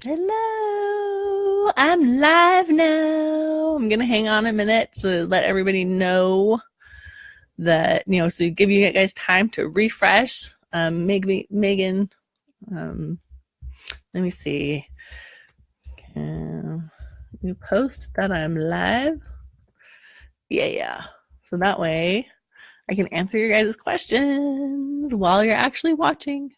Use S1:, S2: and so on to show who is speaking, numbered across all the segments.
S1: Hello, I'm live now. I'm gonna hang on a minute to let everybody know that, so give you guys time to refresh. Megan, let me see. Can you post that I'm live? Yeah. So that way I can answer your guys' questions while you're actually watching.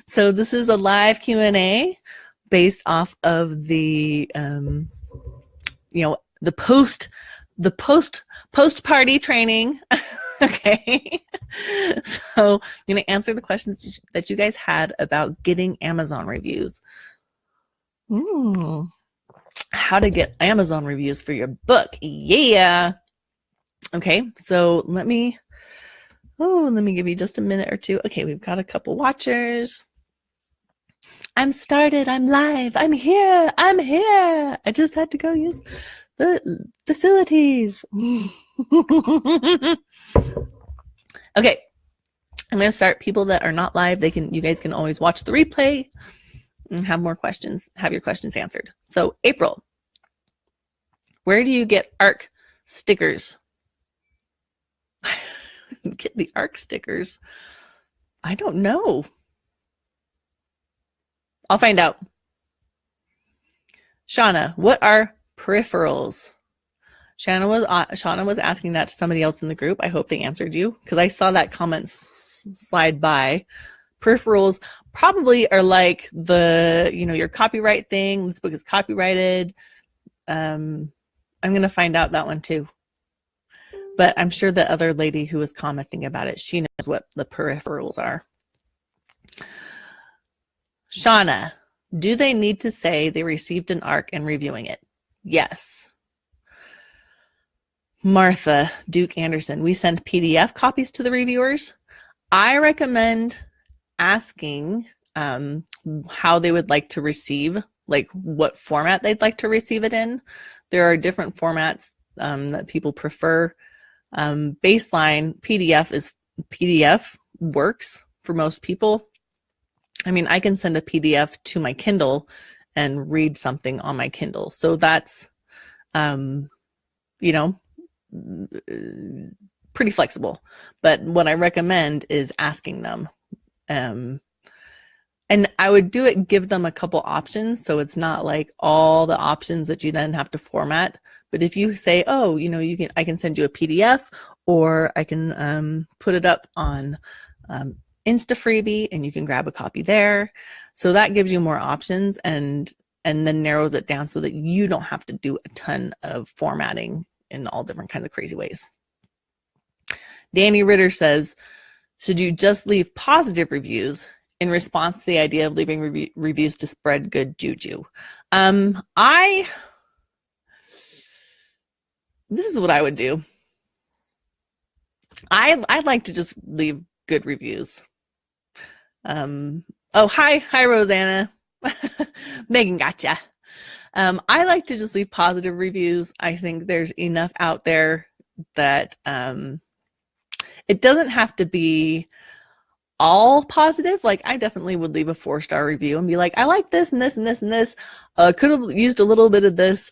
S1: So this is a live Q&A based off of the, the post party training. Okay. So I'm going to answer the questions that you guys had about getting Amazon reviews. How to get Amazon reviews for your book. Yeah. Okay, so let me give you just a minute or two. Okay, we've got a couple watchers. I'm started. I'm live. I'm here. I just had to go use the facilities. Okay, I'm going to start. People that are not live, you guys can always watch the replay and have more questions, have your questions answered. So April, where do you get ARC stickers? Get the ARC stickers? I don't know. I'll find out. Shauna, what are peripherals? Shauna was asking that to somebody else in the group. I hope they answered you because I saw that comment slide by. Peripherals probably are like your copyright thing. This book is copyrighted. I'm going to find out that one too. But I'm sure the other lady who was commenting about it, she knows what the peripherals are. Shauna, do they need to say they received an ARC and reviewing it? Yes. Martha Duke Anderson, we send PDF copies to the reviewers. I recommend asking how they would like to receive, like what format they'd like to receive it in. There are different formats that people prefer. Baseline PDF works for most people. I mean, I can send a PDF to my Kindle and read something on my Kindle. So that's, pretty flexible. But what I recommend is asking them. And I would give them a couple options. So it's not like all the options that you then have to format. But if you say, I can send you a PDF, or I can put it up on InstaFreebie and you can grab a copy there. So that gives you more options and then narrows it down so that you don't have to do a ton of formatting in all different kinds of crazy ways. Danny Ritter says, should you just leave positive reviews in response to the idea of leaving reviews to spread good juju? This is what I would do. I'd like to just leave good reviews. Hi, Rosanna. Megan, gotcha. I like to just leave positive reviews. I think there's enough out there that it doesn't have to be all positive. Like I definitely would leave a 4-star review and be like, I like this and this and this and this. Could have used a little bit of this.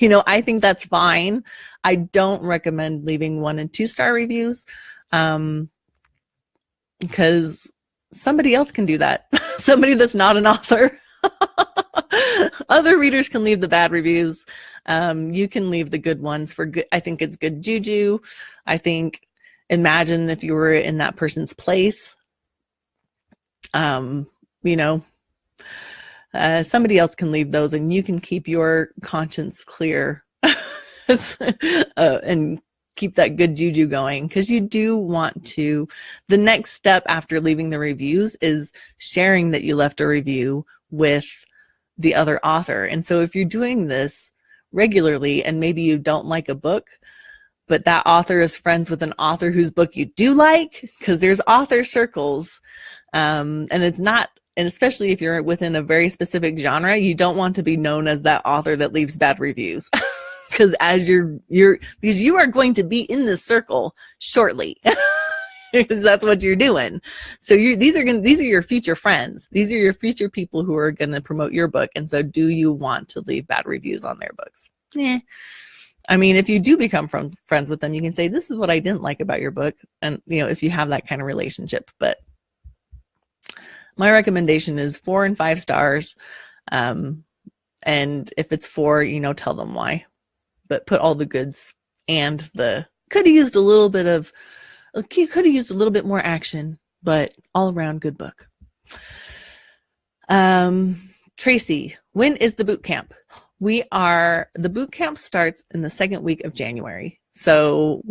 S1: I think that's fine. I don't recommend leaving 1- and 2-star reviews because somebody else can do that. Somebody that's not an author. Other readers can leave the bad reviews. You can leave the good ones for good. I think it's good juju. I think, imagine if you were in that person's place. Somebody else can leave those and you can keep your conscience clear and keep that good juju going, because you do want to. The next step after leaving the reviews is sharing that you left a review with the other author. And so if you're doing this regularly and maybe you don't like a book, but that author is friends with an author whose book you do like, because there's author circles, and it's not. And especially if you're within a very specific genre, you don't want to be known as that author that leaves bad reviews. Because because you are going to be in this circle shortly. because that's what you're doing. So these are your future friends. These are your future people who are going to promote your book. And so do you want to leave bad reviews on their books? Yeah. I mean, if you do become friends with them, you can say, this is what I didn't like about your book. And, if you have that kind of relationship. But my recommendation is 4 and 5 stars. And if it's 4, tell them why. But put all the goods and the could have used a little bit more action, but all around good book. Tracy, when is the boot camp? The boot camp starts in the second week of January. So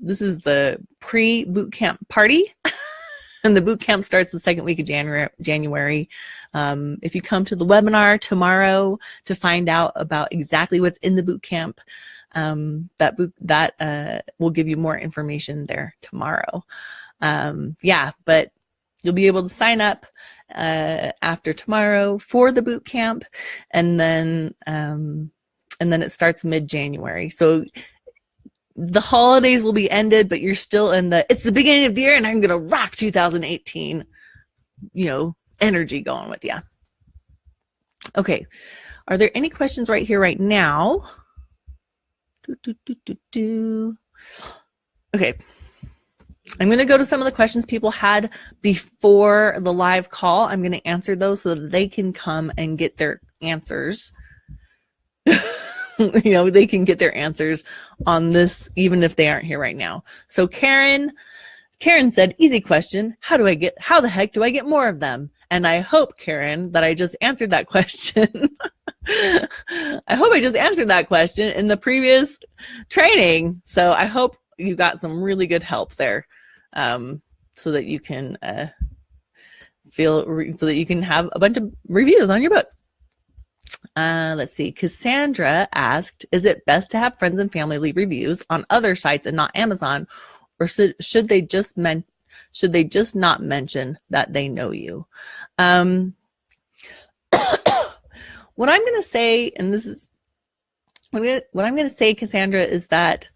S1: this is the pre-boot camp party. And the boot camp starts the second week of January. If you come to the webinar tomorrow to find out about exactly what's in the boot camp, that will give you more information there tomorrow. But you'll be able to sign up after tomorrow for the boot camp, and then it starts mid-January. So the holidays will be ended, but you're still it's the beginning of the year and I'm going to rock 2018, energy going with you. Okay. Are there any questions right here, right now? Okay. I'm going to go to some of the questions people had before the live call. I'm going to answer those so that they can come and get their answers. They can get their answers on this, even if they aren't here right now. So Karen said, easy question. How the heck do I get more of them? And I hope, Karen, that I just answered that question. I hope I just answered that question in the previous training. So I hope you got some really good help there, so that you can so that you can have a bunch of reviews on your book. Let's see. Cassandra asked, is it best to have friends and family leave reviews on other sites and not Amazon, or should they just not mention that they know you? What I'm going to say, and this is what I'm going to say, Cassandra, is that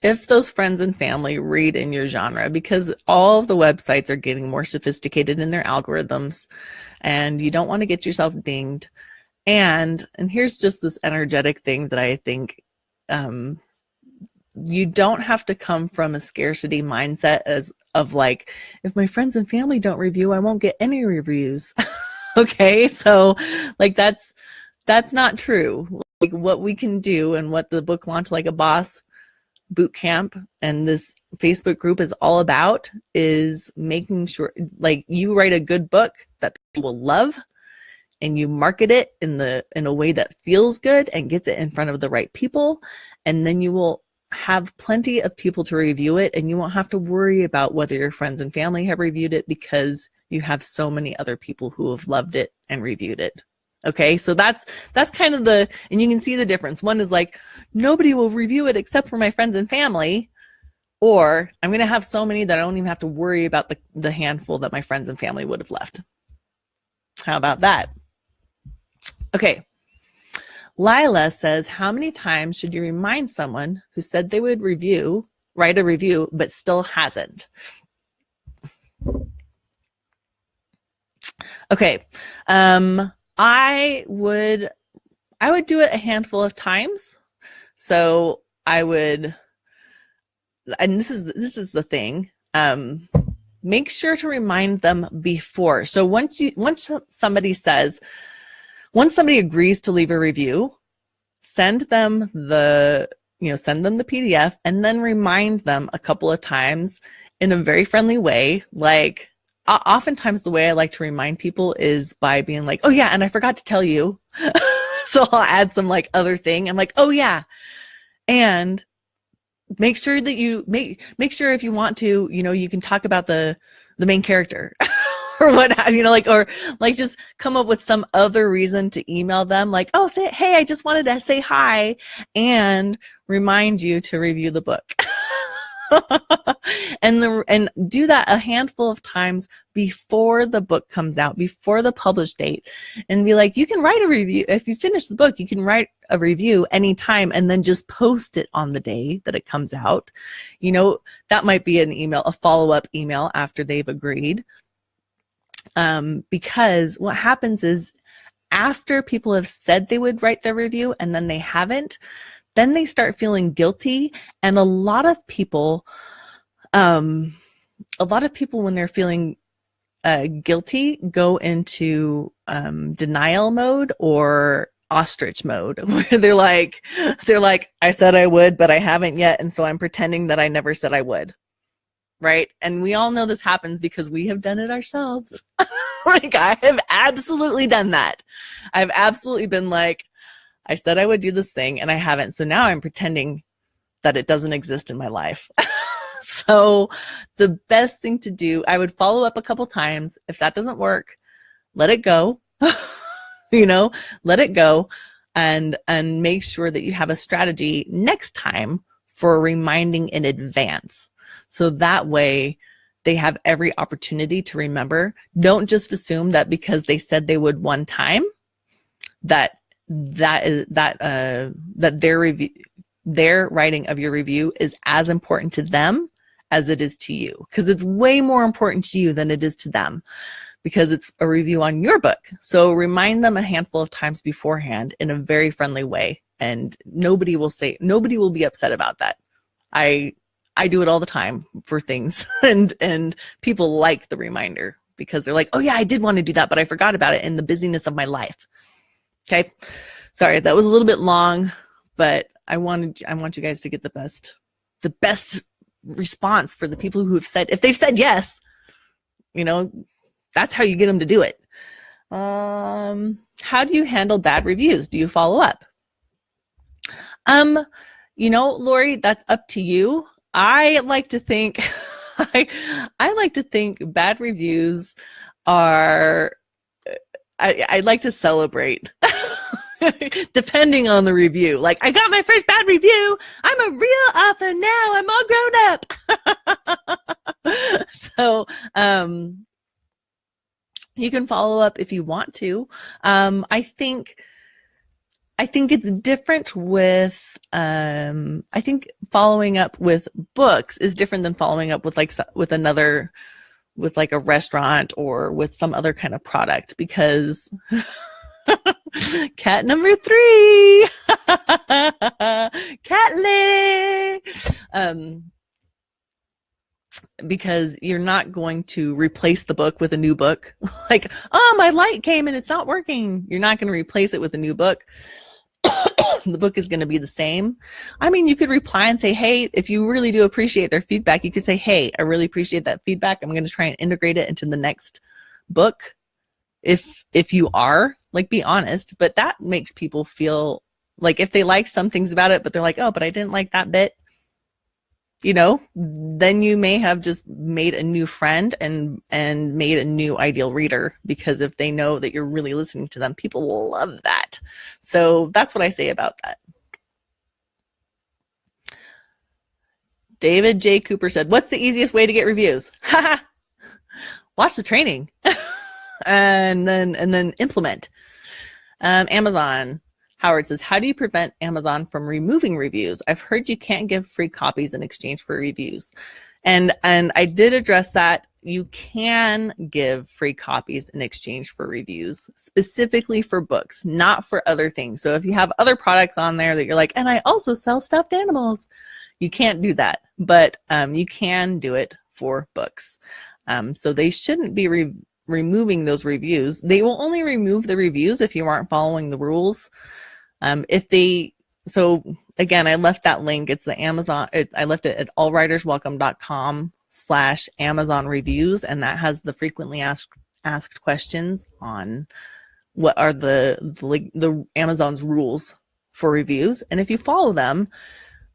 S1: if those friends and family read in your genre, because all of the websites are getting more sophisticated in their algorithms, and you don't want to get yourself dinged. And here's just this energetic thing that I think you don't have to come from a scarcity mindset of like, if my friends and family don't review, I won't get any reviews. Okay, so like that's not true. Like what we can do, and what the book Launch Like a Boss Bootcamp and this Facebook group is all about, is making sure like you write a good book that people will love, and you market it in a way that feels good and gets it in front of the right people, and then you will have plenty of people to review it, and you won't have to worry about whether your friends and family have reviewed it, because you have so many other people who have loved it and reviewed it. Okay, so that's kind of and you can see the difference. One is like, nobody will review it except for my friends and family, or I'm going to have so many that I don't even have to worry about the handful that my friends and family would have left. How about that? Okay. Lila says, how many times should you remind someone who said they would write a review, but still hasn't? Okay. I would do it a handful of times. So I would, and this is the thing, make sure to remind them before. So once somebody agrees to leave a review, send them the PDF, and then remind them a couple of times in a very friendly way. Like, oftentimes the way I like to remind people is by being like, oh yeah, and I forgot to tell you. So I'll add some like other thing. I'm like, oh yeah. And make sure that you make sure if you want to, you can talk about the main character or what have you, or like just come up with some other reason to email them, like, oh, hey, I just wanted to say hi and remind you to review the book. And do that a handful of times before the book comes out, before the published date, and be like, you can write a review. If you finish the book, you can write a review anytime and then just post it on the day that it comes out. You know, that might be an email, a follow-up email after they've agreed. Because what happens is after people have said they would write their review and then they haven't, then they start feeling guilty. And a lot of people when they're feeling guilty, go into denial mode or ostrich mode, where they're like, I said I would, but I haven't yet, and so I'm pretending that I never said I would. Right? And we all know this happens because we have done it ourselves. Like, I have absolutely done that. I've absolutely been like, I said I would do this thing and I haven't. So now I'm pretending that it doesn't exist in my life. So the best thing to do, I would follow up a couple times. If that doesn't work, let it go. Let it go, and make sure that you have a strategy next time for reminding in advance. So that way they have every opportunity to remember. Don't just assume that because they said they would one time, that their writing of your review is as important to them as it is to you, because it's way more important to you than it is to them, because it's a review on your book. So remind them a handful of times beforehand in a very friendly way, and nobody will be upset about that. I do it all the time for things, and people like the reminder because they're like, oh yeah, I did want to do that, but I forgot about it in the busyness of my life. Okay. Sorry, that was a little bit long, but I want you guys to get the best response for the people who have said, if they've said yes, that's how you get them to do it. How do you handle bad reviews? Do you follow up? Lori, that's up to you. I like to think, I like to think bad reviews are, I like to celebrate. Depending on the review. Like, I got my first bad review. I'm a real author now. I'm all grown up. So, you can follow up if you want to. I think it's different with, I think following up with books is different than following up with with a restaurant or with some other kind of product, because cat number 3, Catley, because you're not going to replace the book with a new book. Like, oh, my light came and it's not working. You're not going to replace it with a new book. The book is going to be the same. I mean, you could reply and say, hey, if you really do appreciate their feedback, you could say, hey, I really appreciate that feedback. I'm going to try and integrate it into the next book. If you are, like, be honest, but that makes people feel like, if they like some things about it, but they're like, oh, but I didn't like that bit, then you may have just made a new friend and made a new ideal reader, because if they know that you're really listening to them, people will love that. So that's what I say about that. David J. Cooper said, what's the easiest way to get reviews? Watch the training. and then implement. Amazon. Howard says, how do you prevent Amazon from removing reviews? I've heard you can't give free copies in exchange for reviews. And I did address that. You can give free copies in exchange for reviews, specifically for books, not for other things. So if you have other products on there that you're like, and I also sell stuffed animals, you can't do that, but you can do it for books. So they shouldn't be removing those reviews. They will only remove the reviews if you aren't following the rules. So again, I left that link. It's the Amazon. I left it at allwriterswelcome.com/Amazon reviews, and that has the frequently asked questions on what are the Amazon's rules for reviews. And if you follow them,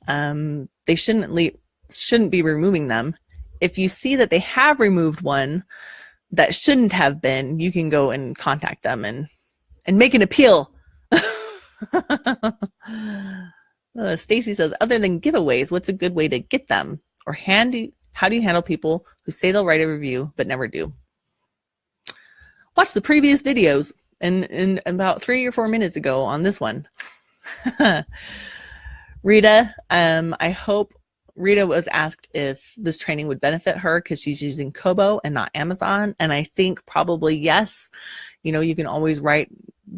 S1: they shouldn't be removing them. If you see that they have removed one that shouldn't have been, you can go and contact them and make an appeal. Stacy says, other than giveaways, what's a good way to get them? Or how do you handle people who say they'll write a review but never do? Watch the previous videos and about 3 or 4 minutes ago on this one. Rita, I hope Rita was asked if this training would benefit her because she's using Kobo and not Amazon. And I think probably yes. You can always write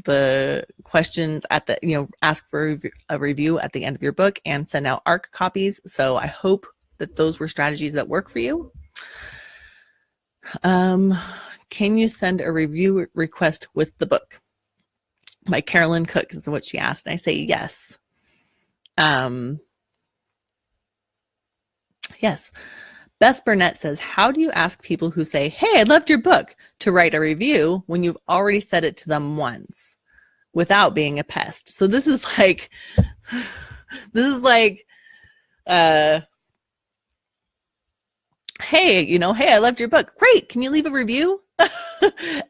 S1: the questions at the, ask for a review at the end of your book and send out ARC copies. So I hope that those were strategies that work for you. Can you send a review request with the book? By Carolyn Cook is what she asked. And I say yes. Yes. Beth Burnett says, how do you ask people who say, hey, I loved your book to write a review when you've already said it to them once without being a pest? So this is like, hey, hey, I loved your book. Great. Can you leave a review?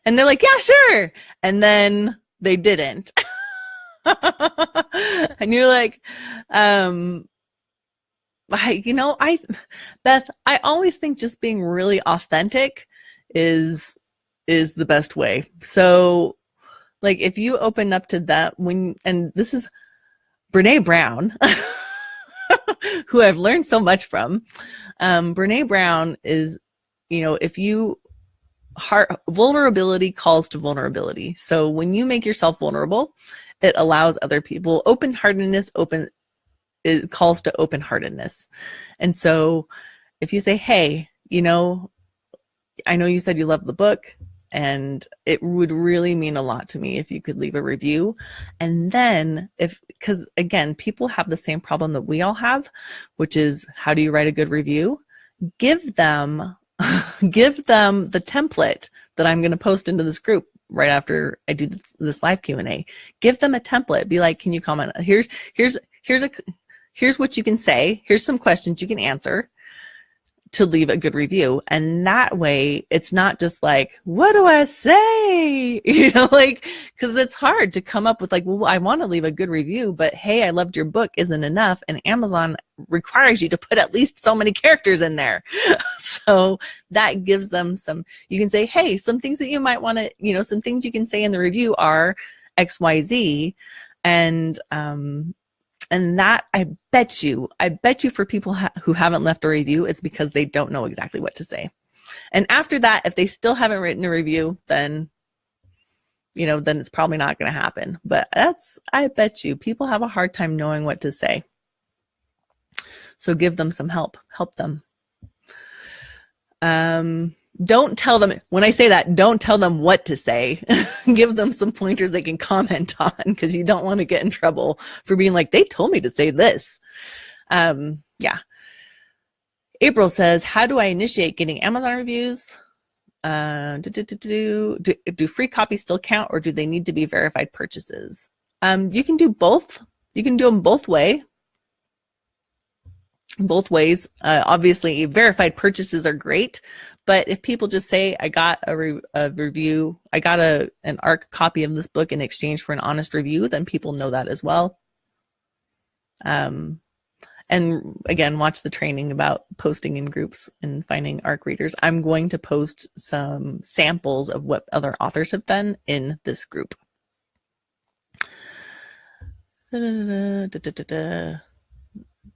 S1: And they're like, yeah, sure. And then they didn't. And you're like, Beth, I always think just being really authentic is the best way. So like if you open up to that and this is Brene Brown, who I've learned so much from. Brene Brown is, vulnerability calls to vulnerability. So when you make yourself vulnerable, it allows other people. Open-heartedness it calls to open-heartedness. And so if you say, hey, I know you said you loved the book, and it would really mean a lot to me if you could leave a review. And then because again, people have the same problem that we all have, which is how do you write a good review? Give them the template that I'm going to post into this group right after I do this live Q&A. Give them a template. Be like, can you comment? Here's what you can say. Here's some questions you can answer to leave a good review. And that way it's not just like, what do I say? Because it's hard to come up with like, well, I want to leave a good review, but hey, I loved your book isn't enough. And Amazon requires you to put at least so many characters in there. So that gives them you can say, hey, some things that you might want to, some things you can say in the review are XYZ. And that I bet you for people who haven't left a review, it's because they don't know exactly what to say. And after that, if they still haven't written a review, then it's probably not going to happen. But I bet you people have a hard time knowing what to say. So give them some help them. Don't tell them, when I say that, don't tell them what to say. Give them some pointers they can comment on, because you don't want to get in trouble for being like, they told me to say this. Yeah. April says, how do I initiate getting Amazon reviews? Do free copies still count, or do they need to be verified purchases? You can do both. You can do them both ways. Obviously, verified purchases are great, but if people just say, I got a review, I got an ARC copy of this book in exchange for an honest review, then people know that as well. And again, watch the training about posting in groups and finding ARC readers. I'm going to post some samples of what other authors have done in this group.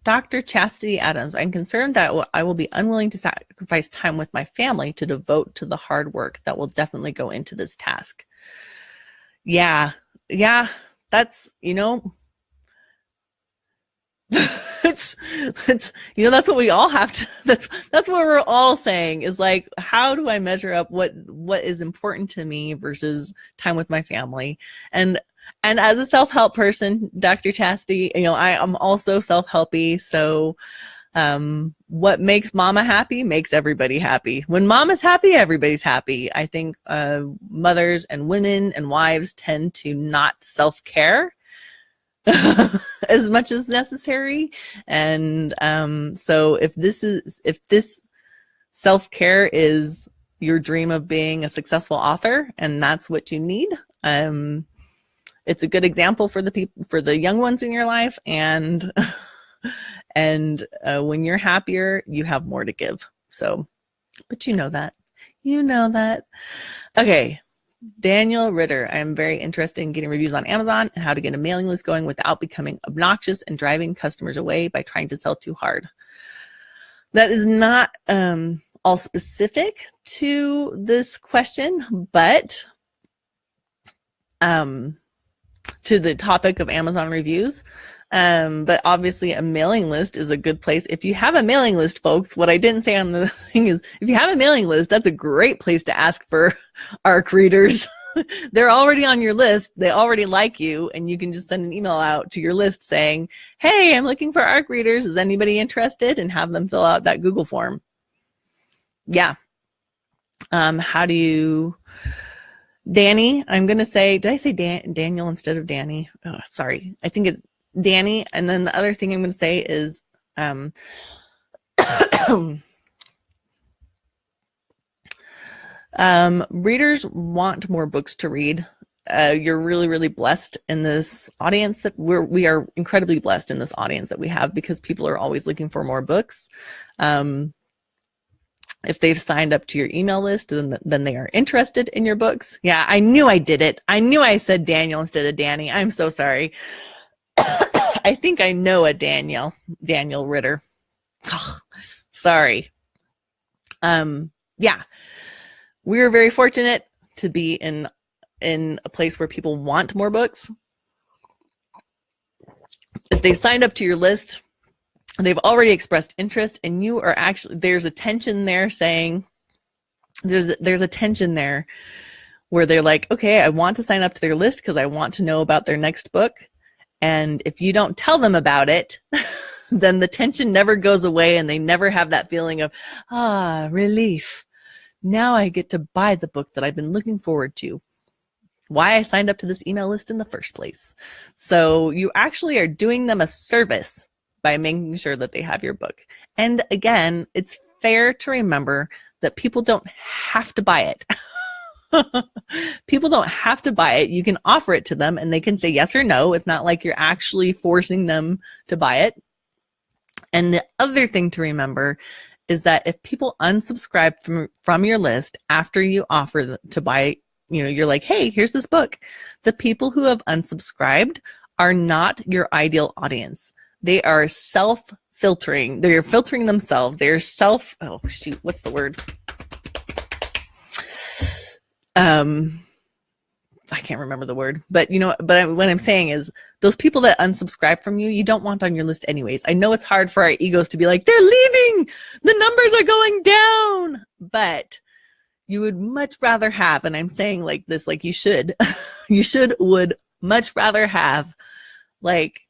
S1: Dr. Chastity Adams, I'm concerned that I will be unwilling to sacrifice time with my family to devote to the hard work that will definitely go into this task. Yeah, that's, it's that's what we all have to, that's what we're all saying is like, how do I measure up what is important to me versus time with my family? And as a self-help person, Dr. Chastity, I am also self-helpy. So what makes mama happy makes everybody happy. When mama's happy, everybody's happy. I think mothers and women and wives tend to not self-care as much as necessary. And so if this self-care is your dream of being a successful author and that's what you need, it's a good example for the young ones in your life, and And when you're happier, you have more to give. So, but you know that. You know that. Okay. Daniel Ritter, I am very interested in getting reviews on Amazon and how to get a mailing list going without becoming obnoxious and driving customers away by trying to sell too hard. That is not all specific to this question, but to the topic of Amazon reviews. But obviously a mailing list is a good place. If you have a mailing list, folks, what I didn't say on the thing is, if you have a mailing list, that's a great place to ask for ARC readers. They're already on your list. They already like you, and you can just send an email out to your list saying, hey, I'm looking for ARC readers. Is anybody interested? And have them fill out that Google form. Yeah. How do you... Danny, I'm going to say, did I say Daniel instead of Danny? Oh, sorry. I think it's Danny. And then the other thing I'm going to say is, readers want more books to read. You're really, really blessed in this audience that we are incredibly blessed in this audience that we have, because people are always looking for more books. If they've signed up to your email list, then they are interested in your books. Yeah, I knew I did it. I knew I said Daniel instead of Danny. I'm so sorry. I think I know a Daniel Ritter. Ugh, sorry. Yeah, we're very fortunate to be in a place where people want more books. If they've signed up to your list, they've already expressed interest, and you are actually, there's a tension there saying, there's a tension there where they're like, okay, I want to sign up to their list because I want to know about their next book. And if you don't tell them about it, then the tension never goes away, and they never have that feeling of, relief. Now I get to buy the book that I've been looking forward to. Why I signed up to this email list in the first place. So you actually are doing them a service by making sure that they have your book. And again, it's fair to remember that people don't have to buy it. People don't have to buy it. You can offer it to them and they can say yes or no. It's not like you're actually forcing them to buy it. And the other thing to remember is that if people unsubscribe from your list after you offer to buy, you're like, hey, here's this book. The people who have unsubscribed are not your ideal audience. They are self-filtering. They're filtering themselves. They're what's the word? I can't remember the word, but what I'm saying is those people that unsubscribe from you, you don't want on your list anyways. I know it's hard for our egos to be like, they're leaving, the numbers are going down, but you would much rather have, and I'm saying like this, like you would much rather have like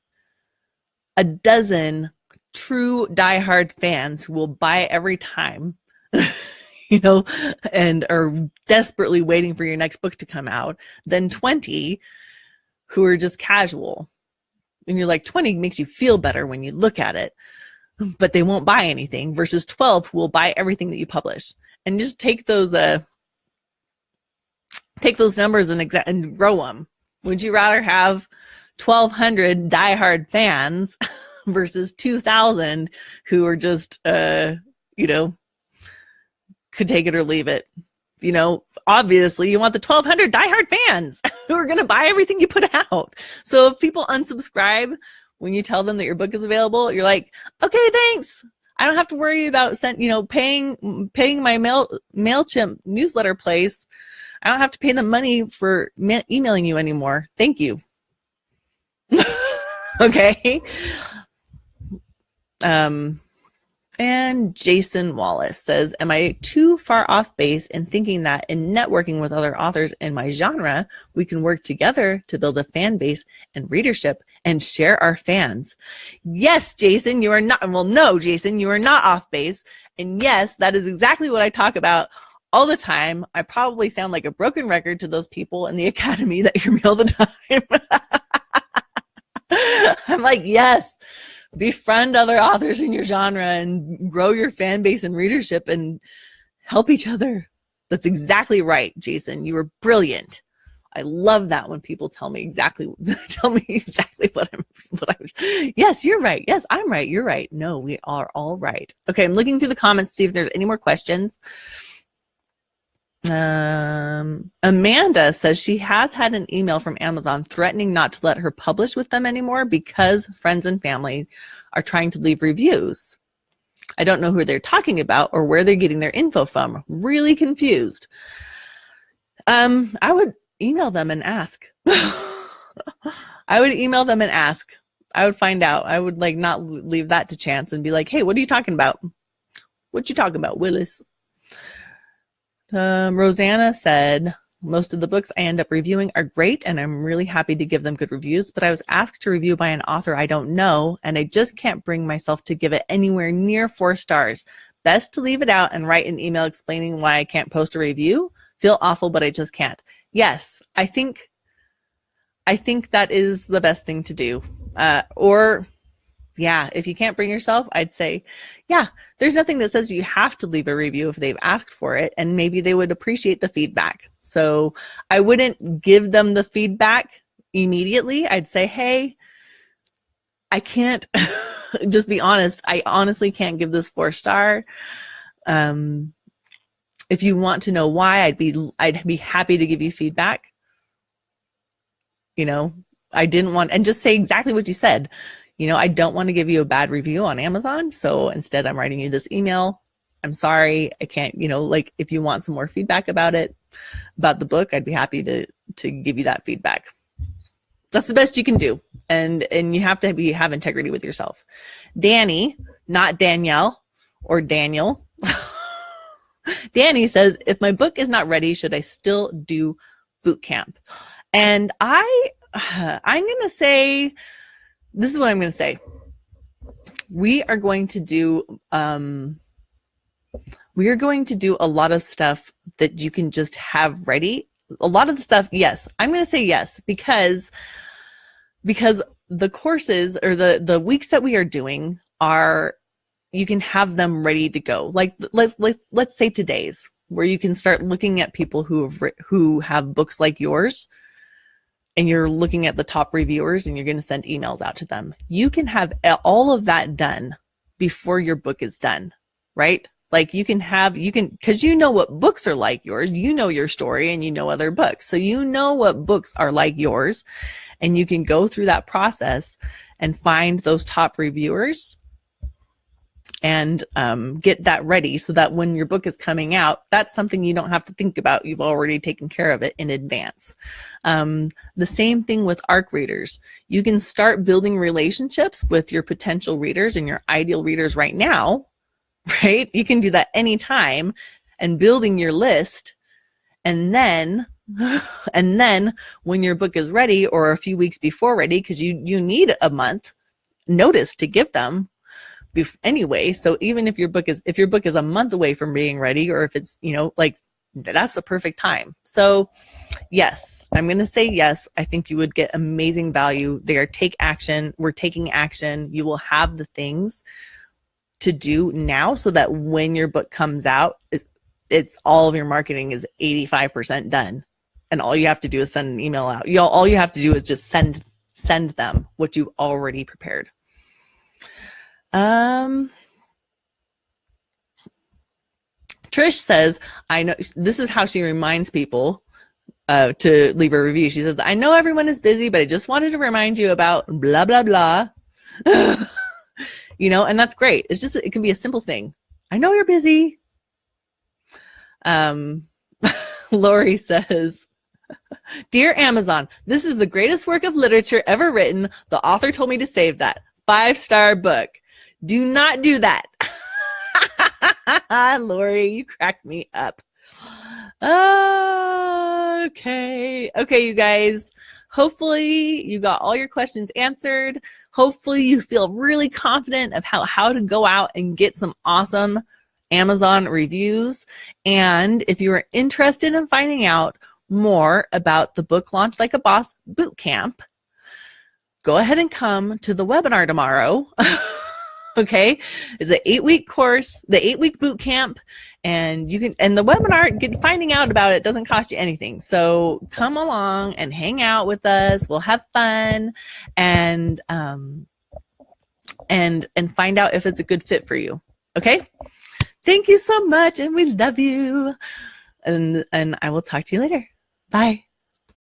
S1: a dozen true diehard fans who will buy every time, and are desperately waiting for your next book to come out, than 20 who are just casual. And you're like, 20 makes you feel better when you look at it, but they won't buy anything, versus 12 who will buy everything that you publish. And just take those numbers and grow them. Would you rather have 1,200 diehard fans versus 2,000 who are just, could take it or leave it? Obviously you want the 1,200 diehard fans who are going to buy everything you put out. So if people unsubscribe when you tell them that your book is available, you're like, okay, thanks. I don't have to worry about paying my MailChimp newsletter place. I don't have to pay them money for emailing you anymore. Thank you. Okay. And Jason Wallace says, am I too far off base in thinking that in networking with other authors in my genre, we can work together to build a fan base and readership and share our fans? Yes, Jason, you are not. Well, no, Jason, you are not off base. And yes, that is exactly what I talk about all the time. I probably sound like a broken record to those people in the academy that hear me all the time. I'm like, yes, befriend other authors in your genre and grow your fan base and readership and help each other. That's exactly right, Jason. You were brilliant. I love that when people tell me exactly what I was. Yes, you're right. Yes, I'm right. You're right. No, we are all right. Okay, I'm looking through the comments to see if there's any more questions. Amanda says she has had an email from Amazon threatening not to let her publish with them anymore because friends and family are trying to leave reviews. I don't know who they're talking about or where they're getting their info from. Really confused. I would email them and ask. I would email them and ask. I would find out. I would like not leave that to chance and be like, hey, what are you talking about? What you talking about, Willis? Rosanna said, most of the books I end up reviewing are great and I'm really happy to give them good reviews, but I was asked to review by an author I don't know and I just can't bring myself to give it anywhere near 4 stars. Best to leave it out and write an email explaining why I can't post a review. Feel awful, but I just can't. Yes, I think that is the best thing to do. Yeah, if you can't bring yourself, I'd say, yeah, there's nothing that says you have to leave a review if they've asked for it, and maybe they would appreciate the feedback. So I wouldn't give them the feedback immediately. I'd say, hey, I can't, just be honest. I honestly can't give this 4-star. If you want to know why, I'd be happy to give you feedback. You know, I didn't want, and just say exactly what you said. You know, I don't want to give you a bad review on Amazon. So instead I'm writing you this email. I'm sorry. I can't, you know, like if you want some more feedback about it, about the book, I'd be happy to give you that feedback. That's the best you can do. And you have to have integrity with yourself. Danny, not Danielle or Daniel. Danny says, if my book is not ready, should I still do boot camp? And I'm going to say, this is what I'm going to say. We are going to do a lot of stuff that you can just have ready. A lot of the stuff, yes. I'm going to say yes, because the courses or the weeks that we are doing are, you can have them ready to go. Like let's say today's, where you can start looking at people who have books like yours, and you're looking at the top reviewers and you're going to send emails out to them. You can have all of that done before your book is done, right? Like because you know what books are like yours, you know your story and you know other books. So you know what books are like yours, and you can go through that process and find those top reviewers and get that ready so that when your book is coming out, that's something you don't have to think about. You've already taken care of it in advance. The same thing with ARC readers. You can start building relationships with your potential readers and your ideal readers right now, right? You can do that anytime and building your list. And then when your book is ready, or a few weeks before ready, because you need a month notice to give them anyway. So even if your book is a month away from being ready, or if it's, you know, like, that's the perfect time. So yes, I'm going to say yes. I think you would get amazing value there. Take action. We're taking action. You will have the things to do now so that when your book comes out, it's all of your marketing is 85% done. And all you have to do is send an email out. All you have to do is just send them what you've already prepared. Trish says, I know, this is how she reminds people to leave a review. She says, I know everyone is busy, but I just wanted to remind you about blah, blah, blah. You know, and that's great. It can be a simple thing. I know you're busy. Lori says, Dear Amazon, this is the greatest work of literature ever written. The author told me to save that. 5-star book. Do not do that. Lori, you cracked me up. Okay, you guys. Hopefully you got all your questions answered. Hopefully you feel really confident of how to go out and get some awesome Amazon reviews. And if you are interested in finding out more about the Book Launch Like a Boss Bootcamp, go ahead and come to the webinar tomorrow. Okay. It's an 8-week course, the 8-week boot camp, and the webinar, finding out about it doesn't cost you anything. So come along and hang out with us. We'll have fun and find out if it's a good fit for you. Okay. Thank you so much. And we love you. And I will talk to you later. Bye.